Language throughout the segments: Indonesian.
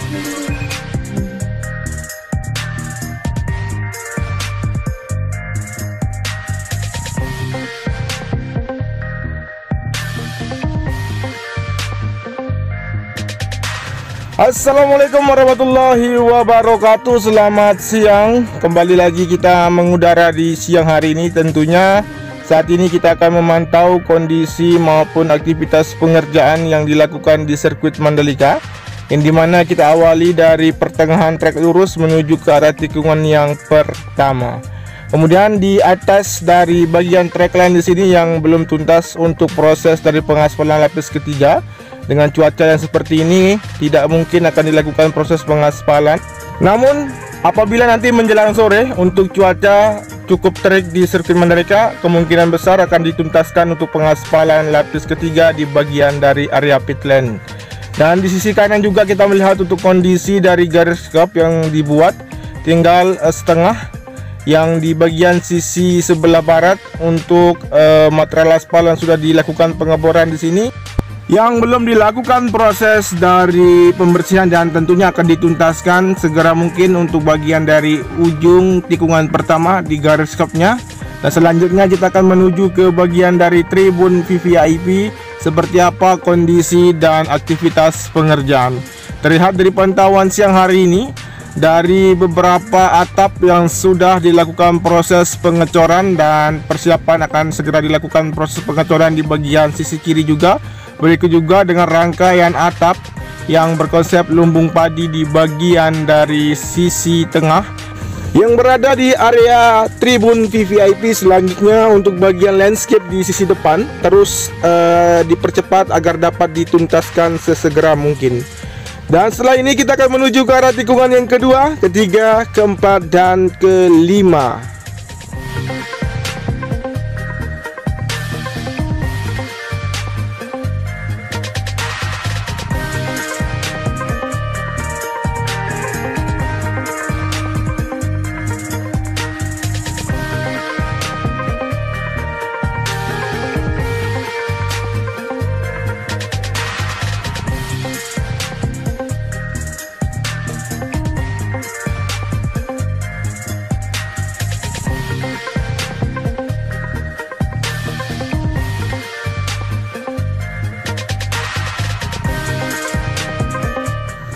Assalamualaikum warahmatullahi wabarakatuh. Selamat siang. Kembali lagi kita mengudara di siang hari ini. Tentunya saat ini kita akan memantau kondisi maupun aktivitas pengerjaan yang dilakukan di sirkuit Mandalika, yang dimana kita awali dari pertengahan trek lurus menuju ke arah tikungan yang pertama. Kemudian di atas dari bagian trek line di sini yang belum tuntas untuk proses dari pengaspalan lapis ketiga. Dengan cuaca yang seperti ini, tidak mungkin akan dilakukan proses pengaspalan. Namun, apabila nanti menjelang sore untuk cuaca cukup terik di sirkuit Mandalika, kemungkinan besar akan dituntaskan untuk pengaspalan lapis ketiga di bagian dari area pit lane. Dan di sisi kanan juga kita melihat untuk kondisi dari garis curb yang dibuat tinggal setengah, yang di bagian sisi sebelah barat untuk material aspal yang sudah dilakukan pengeboran di sini. Yang belum dilakukan proses dari pembersihan dan tentunya akan dituntaskan segera mungkin untuk bagian dari ujung tikungan pertama di garis curbnya. Dan selanjutnya kita akan menuju ke bagian dari tribun VVIP, seperti apa kondisi dan aktivitas pengerjaan. Terlihat dari pantauan siang hari ini, dari beberapa atap yang sudah dilakukan proses pengecoran dan persiapan akan segera dilakukan proses pengecoran di bagian sisi kiri juga. Berikut juga dengan rangkaian atap yang berkonsep lumbung padi di bagian dari sisi tengah yang berada di area tribun VVIP. Selanjutnya untuk bagian landscape di sisi depan terus dipercepat agar dapat dituntaskan sesegera mungkin. Dan setelah ini kita akan menuju ke arah tikungan yang kedua, ketiga, keempat, dan kelima.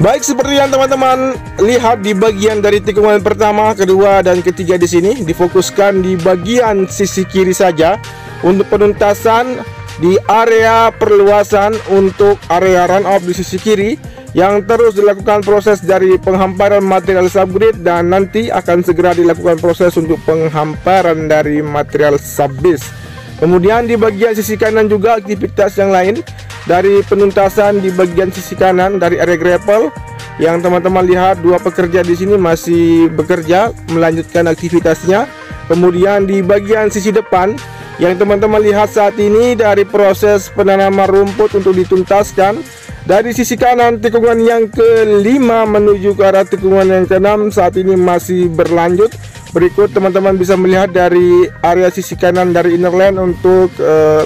Baik, seperti yang teman-teman lihat di bagian dari tikungan pertama, kedua, dan ketiga di sini difokuskan di bagian sisi kiri saja untuk penuntasan di area perluasan untuk area run off di sisi kiri, yang terus dilakukan proses dari penghamparan material subgrade dan nanti akan segera dilakukan proses untuk penghamparan dari material subbase. Kemudian di bagian sisi kanan juga aktivitas yang lain dari penuntasan di bagian sisi kanan dari area gravel, yang teman-teman lihat dua pekerja di sini masih bekerja melanjutkan aktivitasnya. Kemudian di bagian sisi depan yang teman-teman lihat saat ini dari proses penanaman rumput untuk dituntaskan. Dari sisi kanan tikungan yang kelima menuju ke arah tikungan yang keenam saat ini masih berlanjut. Berikut teman-teman bisa melihat dari area sisi kanan dari inner lane untuk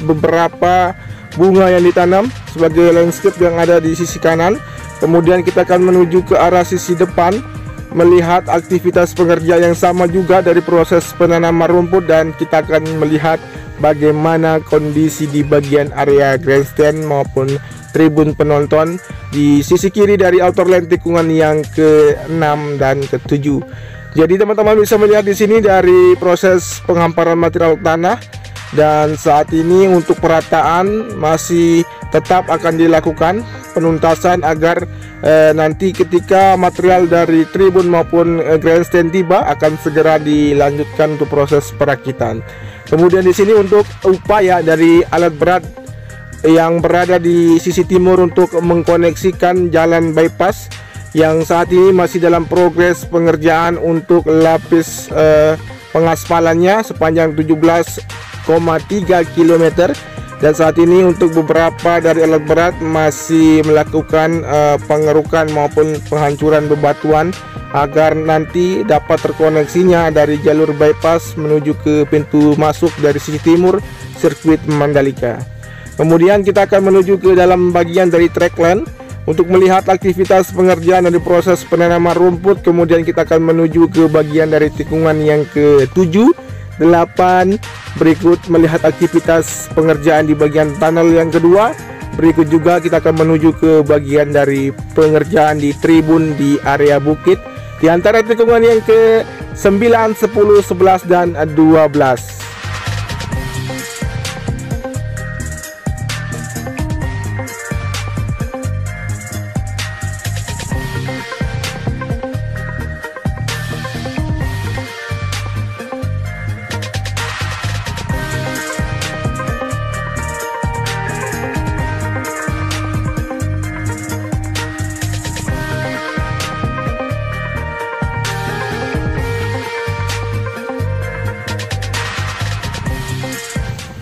beberapa bunga yang ditanam sebagai landscape yang ada di sisi kanan. Kemudian kita akan menuju ke arah sisi depan melihat aktivitas pengerja yang sama juga dari proses penanaman rumput, dan kita akan melihat bagaimana kondisi di bagian area grandstand maupun tribun penonton di sisi kiri dari outer lane tikungan yang ke-6 dan ke-7. Jadi teman-teman bisa melihat di sini dari proses penghamparan material tanah. Dan saat ini untuk perataan masih tetap akan dilakukan penuntasan agar nanti ketika material dari tribun maupun grandstand tiba akan segera dilanjutkan untuk proses perakitan. Kemudian di sini untuk upaya dari alat berat yang berada di sisi timur untuk mengkoneksikan jalan bypass yang saat ini masih dalam progres pengerjaan untuk lapis pengaspalannya sepanjang 17,3 km. Dan saat ini untuk beberapa dari alat berat masih melakukan pengerukan maupun penghancuran bebatuan agar nanti dapat terkoneksinya dari jalur bypass menuju ke pintu masuk dari sisi timur sirkuit Mandalika. Kemudian kita akan menuju ke dalam bagian dari track lane untuk melihat aktivitas pengerjaan dari proses penanaman rumput. Kemudian kita akan menuju ke bagian dari tikungan yang ke-7, 8. Berikut melihat aktivitas pengerjaan di bagian tunnel yang kedua. Berikut juga kita akan menuju ke bagian dari pengerjaan di tribun di area bukit di antara tikungan yang ke-9, 10, 11 dan 12.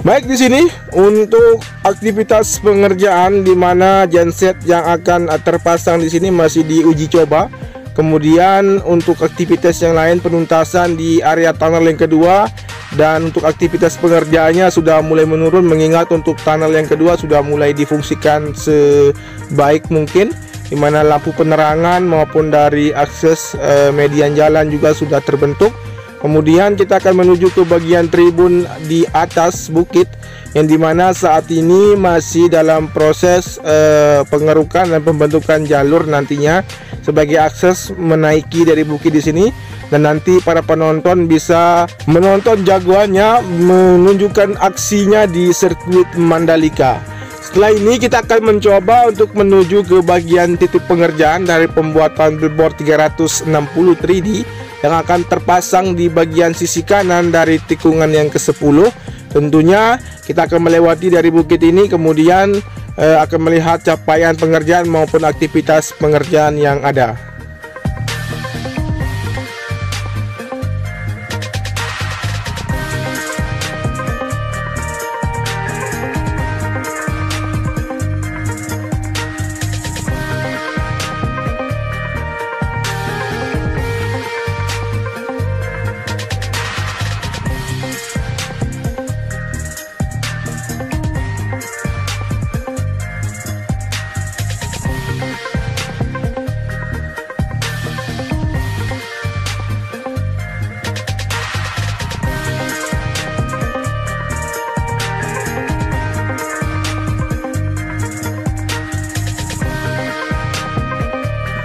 Baik, di sini untuk aktivitas pengerjaan di mana genset yang akan terpasang di sini masih diuji coba. Kemudian untuk aktivitas yang lain penuntasan di area tunnel yang kedua, dan untuk aktivitas pengerjaannya sudah mulai menurun mengingat untuk tunnel yang kedua sudah mulai difungsikan sebaik mungkin, di mana lampu penerangan maupun dari akses median jalan juga sudah terbentuk. Kemudian kita akan menuju ke bagian tribun di atas bukit, yang dimana saat ini masih dalam proses pengerukan dan pembentukan jalur nantinya sebagai akses menaiki dari bukit di sini, dan nanti para penonton bisa menonton jagoannya menunjukkan aksinya di sirkuit Mandalika. Setelah ini kita akan mencoba untuk menuju ke bagian titik pengerjaan dari pembuatan billboard 360 3D yang akan terpasang di bagian sisi kanan dari tikungan yang ke-10. Tentunya kita akan melewati dari bukit ini, kemudian akan melihat capaian pengerjaan maupun aktivitas pengerjaan yang ada.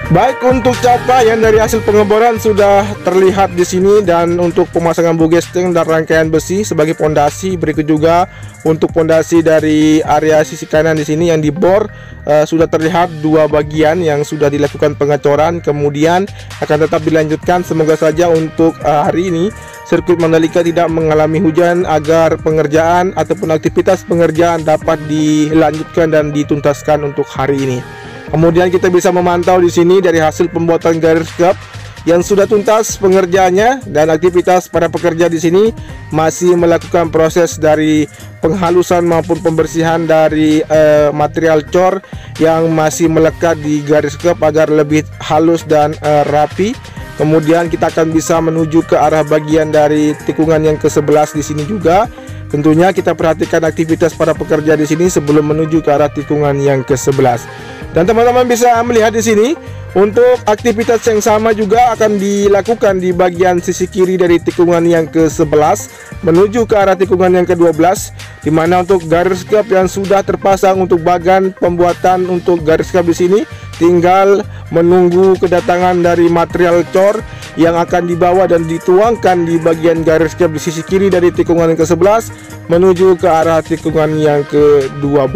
Baik, untuk capaian dari hasil pengeboran sudah terlihat di sini, dan untuk pemasangan bugesting dan rangkaian besi sebagai pondasi. Berikut juga untuk pondasi dari area sisi kanan di sini yang dibor, sudah terlihat dua bagian yang sudah dilakukan pengecoran, kemudian akan tetap dilanjutkan. Semoga saja untuk hari ini sirkuit Mandalika tidak mengalami hujan agar pengerjaan ataupun aktivitas pengerjaan dapat dilanjutkan dan dituntaskan untuk hari ini. Kemudian kita bisa memantau di sini dari hasil pembuatan garis kerap yang sudah tuntas pengerjaannya, dan aktivitas para pekerja di sini masih melakukan proses dari penghalusan maupun pembersihan dari material cor yang masih melekat di garis kerap agar lebih halus dan rapi. Kemudian kita akan bisa menuju ke arah bagian dari tikungan yang ke-11 di sini juga. Tentunya kita perhatikan aktivitas para pekerja di sini sebelum menuju ke arah tikungan yang ke-11. Dan teman-teman bisa melihat di sini untuk aktivitas yang sama juga akan dilakukan di bagian sisi kiri dari tikungan yang ke-11 menuju ke arah tikungan yang ke-12, di mana untuk garis kerap yang sudah terpasang untuk bagan pembuatan untuk garis kerap di sini tinggal menunggu kedatangan dari material cor yang akan dibawa dan dituangkan di bagian garis kerap di sisi kiri dari tikungan yang ke-11 menuju ke arah tikungan yang ke-12.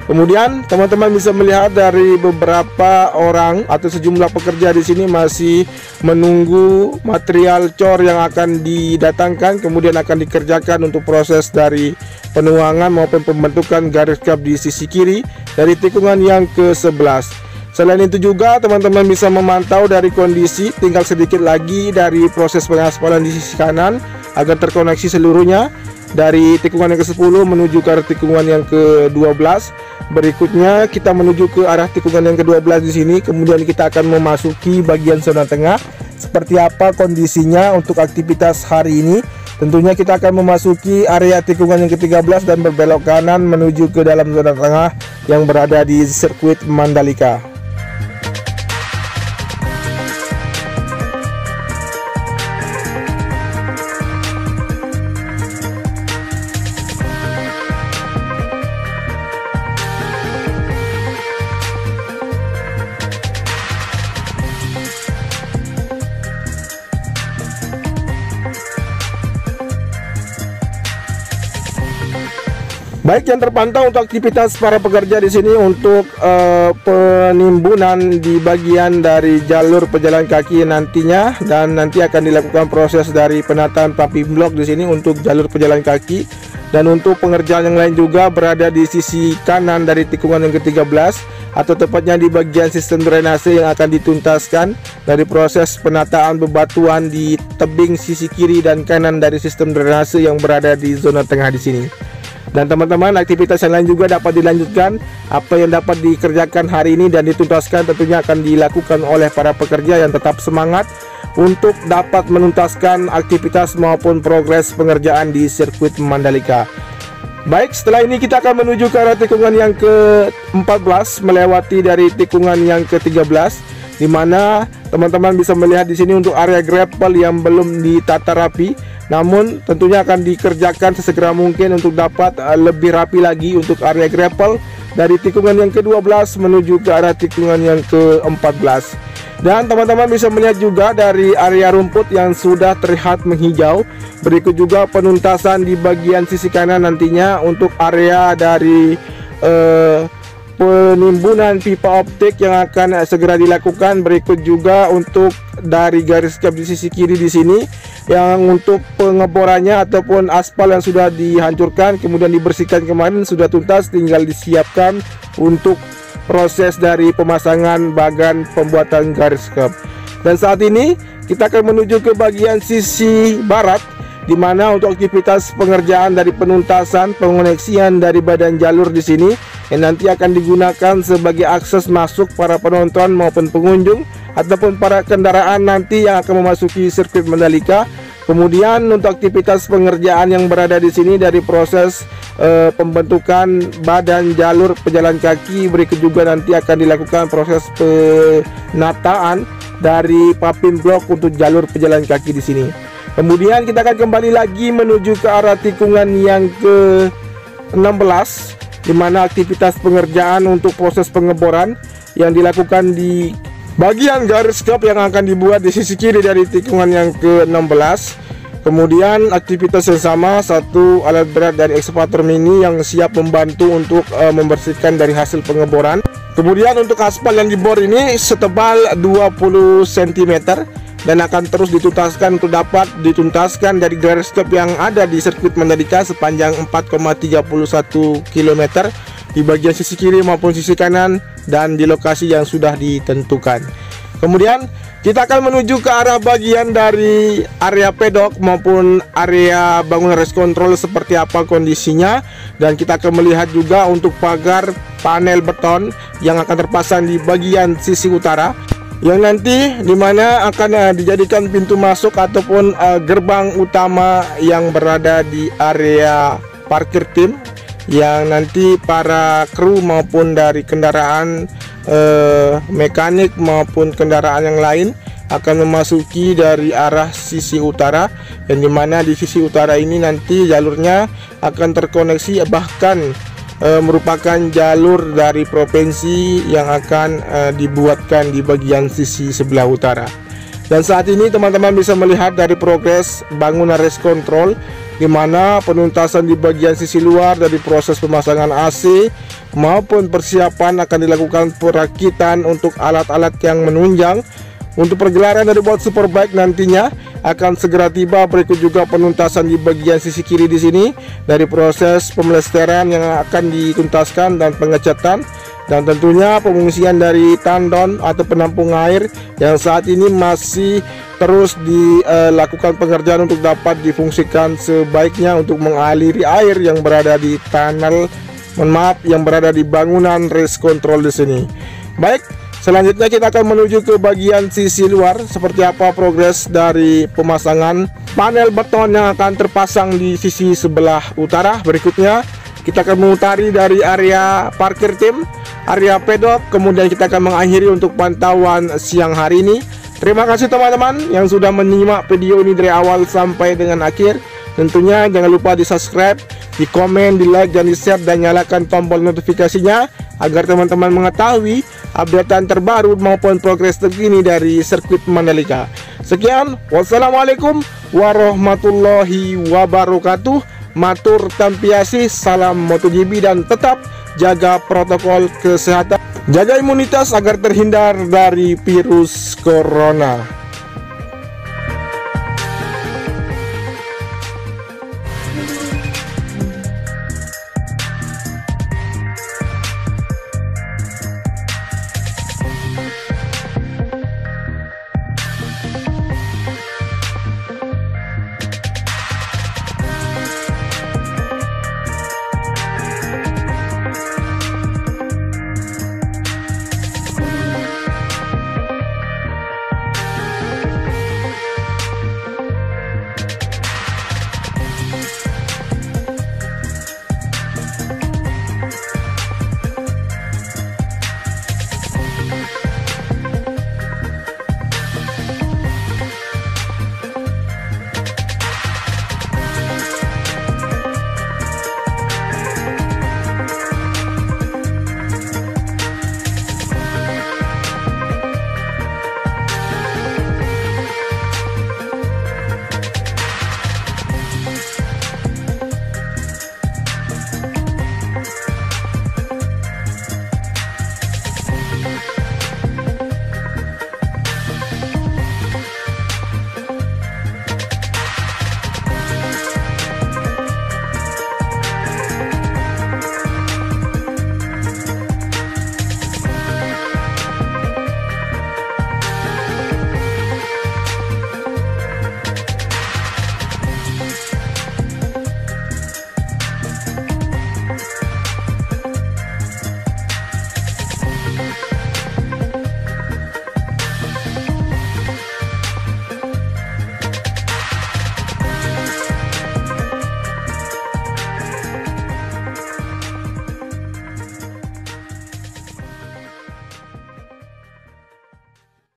Kemudian teman-teman bisa melihat dari beberapa orang atau sejumlah pekerja di sini masih menunggu material cor yang akan didatangkan, kemudian akan dikerjakan untuk proses dari penuangan maupun pembentukan garis kerap di sisi kiri dari tikungan yang ke-11. Selain itu juga teman-teman bisa memantau dari kondisi tinggal sedikit lagi dari proses pengaspalan di sisi kanan agar terkoneksi seluruhnya dari tikungan yang ke-10 menuju ke arah tikungan yang ke-12. Berikutnya kita menuju ke arah tikungan yang ke-12 di sini, kemudian kita akan memasuki bagian zona tengah. Seperti apa kondisinya untuk aktivitas hari ini? Tentunya kita akan memasuki area tikungan yang ke-13 dan berbelok kanan menuju ke dalam zona tengah yang berada di sirkuit Mandalika. Baik, yang terpantau untuk aktivitas para pekerja di sini untuk penimbunan di bagian dari jalur pejalan kaki nantinya, dan nanti akan dilakukan proses dari penataan pumping block di sini untuk jalur pejalan kaki, dan untuk pengerjaan yang lain juga berada di sisi kanan dari tikungan yang ke-13 atau tepatnya di bagian sistem drainase yang akan dituntaskan dari proses penataan bebatuan di tebing sisi kiri dan kanan dari sistem drainase yang berada di zona tengah di sini. Dan teman-teman, aktivitas yang lain juga dapat dilanjutkan. Apa yang dapat dikerjakan hari ini dan dituntaskan tentunya akan dilakukan oleh para pekerja yang tetap semangat untuk dapat menuntaskan aktivitas maupun progres pengerjaan di sirkuit Mandalika. Baik, setelah ini kita akan menuju ke arah tikungan yang ke-14 melewati dari tikungan yang ke-13, di mana teman-teman bisa melihat di sini untuk area gravel yang belum ditata rapi. Namun tentunya akan dikerjakan sesegera mungkin untuk dapat lebih rapi lagi untuk area gravel dari tikungan yang ke-12 menuju ke arah tikungan yang ke-14. Dan teman-teman bisa melihat juga dari area rumput yang sudah terlihat menghijau. Berikut juga penuntasan di bagian sisi kanan nantinya untuk area dari penimbunan pipa optik yang akan segera dilakukan. Berikut juga untuk dari garis cap di sisi kiri di sini yang untuk pengeborannya ataupun aspal yang sudah dihancurkan kemudian dibersihkan kemarin sudah tuntas, tinggal disiapkan untuk proses dari pemasangan bagan pembuatan garis cap. Dan saat ini kita akan menuju ke bagian sisi barat, di mana untuk aktivitas pengerjaan dari penuntasan pengoneksian dari badan jalur di sini yang nanti akan digunakan sebagai akses masuk para penonton maupun pengunjung ataupun para kendaraan nanti yang akan memasuki sirkuit Mandalika. Kemudian untuk aktivitas pengerjaan yang berada di sini dari proses pembentukan badan jalur pejalan kaki, berikut juga nanti akan dilakukan proses penataan dari pumping block untuk jalur pejalan kaki di sini. Kemudian kita akan kembali lagi menuju ke arah tikungan yang ke-16, di mana aktivitas pengerjaan untuk proses pengeboran yang dilakukan di bagian garis cap yang akan dibuat di sisi kiri dari tikungan yang ke-16. Kemudian aktivitas yang sama, satu alat berat dari ekskavator mini yang siap membantu untuk membersihkan dari hasil pengeboran. Kemudian untuk aspal yang dibor ini setebal 20 cm dan akan terus dituntaskan untuk dapat dituntaskan dari garis cap yang ada di sirkuit Mandalika sepanjang 4,31 km di bagian sisi kiri maupun sisi kanan dan di lokasi yang sudah ditentukan. Kemudian kita akan menuju ke arah bagian dari area pedok maupun area bangunan race control seperti apa kondisinya, dan kita akan melihat juga untuk pagar panel beton yang akan terpasang di bagian sisi utara yang nanti dimana akan dijadikan pintu masuk ataupun gerbang utama yang berada di area parkir tim, yang nanti para kru maupun dari kendaraan mekanik maupun kendaraan yang lain akan memasuki dari arah sisi utara, yang dimana di sisi utara ini nanti jalurnya akan terkoneksi bahkan merupakan jalur dari provinsi yang akan dibuatkan di bagian sisi sebelah utara. Dan saat ini teman-teman bisa melihat dari progres bangunan race control, di mana penuntasan di bagian sisi luar dari proses pemasangan AC maupun persiapan akan dilakukan perakitan untuk alat-alat yang menunjang untuk pergelaran dari buat Superbike nantinya akan segera tiba. Berikut juga penuntasan di bagian sisi kiri di sini dari proses pemlesteran yang akan dituntaskan dan pengecatan, dan tentunya pengungsian dari tandon atau penampung air yang saat ini masih terus dilakukan pengerjaan untuk dapat difungsikan sebaiknya untuk mengaliri air yang berada di tunnel, yang berada di bangunan race control di sini. Baik, selanjutnya kita akan menuju ke bagian sisi luar seperti apa progres dari pemasangan panel beton yang akan terpasang di sisi sebelah utara. Berikutnya kita akan mengutari dari area parkir tim, area pedok, kemudian kita akan mengakhiri untuk pantauan siang hari ini. Terima kasih teman-teman yang sudah menyimak video ini dari awal sampai dengan akhir. Tentunya jangan lupa di subscribe, di komen, di like, dan di share, dan nyalakan tombol notifikasinya agar teman-teman mengetahui updatean terbaru maupun progres terkini dari sirkuit Mandalika. Sekian, wassalamualaikum warahmatullahi wabarakatuh. matur tampiasi, salam MotoGP, dan tetap jaga protokol kesehatan, jaga imunitas agar terhindar dari virus corona.